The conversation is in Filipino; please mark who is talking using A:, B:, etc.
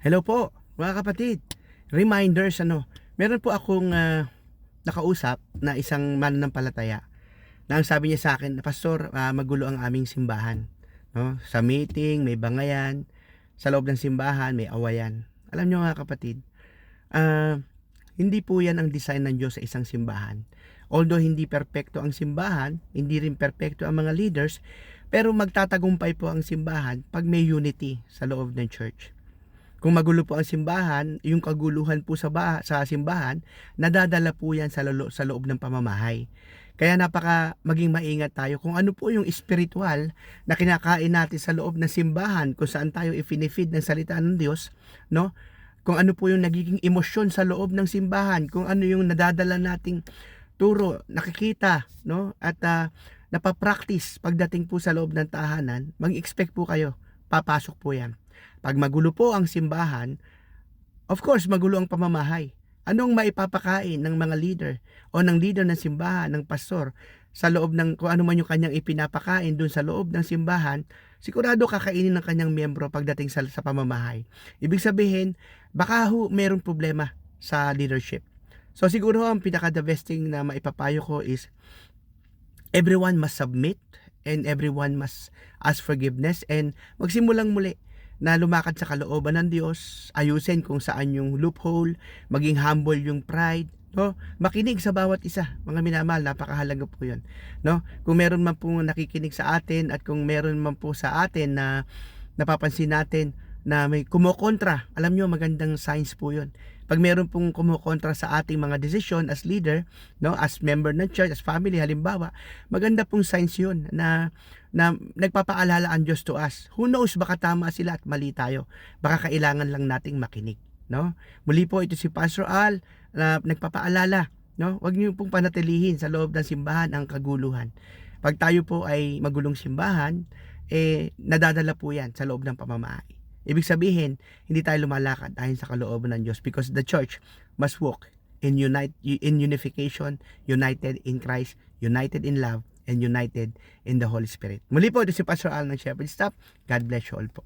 A: Hello po, mga kapatid. Reminders, meron po akong nakausap na isang mananampalataya na ang sabi niya sa akin, Pastor, magulo ang aming simbahan. No? Sa meeting, may bangayan. Sa loob ng simbahan, may awayan. Alam niyo mga kapatid, ah, hindi po yan ang design ng Diyos sa isang simbahan. Although hindi perpekto ang simbahan, hindi rin perpekto ang mga leaders, pero magtatagumpay po ang simbahan pag may unity sa loob ng church. Kung magulo po ang simbahan, yung kaguluhan po sa simbahan, nadadala po yan sa loob ng pamamahay. Kaya maging maingat tayo kung ano po yung spiritual na kinakain natin sa loob ng simbahan, kung saan tayo ifinifeed ng salita ng Diyos, no? Kung ano po yung nagiging emosyon sa loob ng simbahan, kung ano yung nadadala nating turo, nakikita, no? At napapractice pagdating po sa loob ng tahanan, mag-expect po kayo, papasok po yan. Pag magulo po ang simbahan, of course, magulo ang pamamahay. Anong maipapakain ng mga leader o ng leader ng simbahan, ng pastor, sa loob ng kung ano man yung kanyang ipinapakain dun sa loob ng simbahan, sigurado kakainin ng kanyang miyembro pagdating sa pamamahay. Ibig sabihin, baka merong problema sa leadership. So siguro ang pinaka-the best thing na maipapayo ko is everyone must submit and everyone must ask forgiveness and magsimulang muli na lumakad sa kalooban ng Diyos, ayusin kung saan yung loophole, maging humble yung pride, no? Makinig sa bawat isa, mga minamahal, napakahalaga po 'yon, no? Kung meron man po nakikinig sa atin at kung meron man po sa atin na napapansin natin na may kumokontra, alam nyo, magandang signs po 'yon. Pag meron pong kumokontra sa ating mga desisyon as leader, no, as member ng church, as family, halimbawa, maganda pong signs 'yun na nagpapaalala ang Diyos to us. Who knows, baka tama sila at mali tayo. Baka kailangan lang nating makinig, no? Muli po, ito si Pastor Al na nagpapaalala, no? Huwag niyo pong panatilihin sa loob ng simbahan ang kaguluhan. Pag tayo po ay magulong simbahan, nadadala po 'yan sa loob ng pamamahay. Ibig sabihin, hindi tayo lumalakad ayon sa kalooban ng Diyos because the church must walk in unification, united in Christ, united in love, and united in the Holy Spirit. Muli po, ito si Pastor Al ng Shepherd Staff. God bless you all po.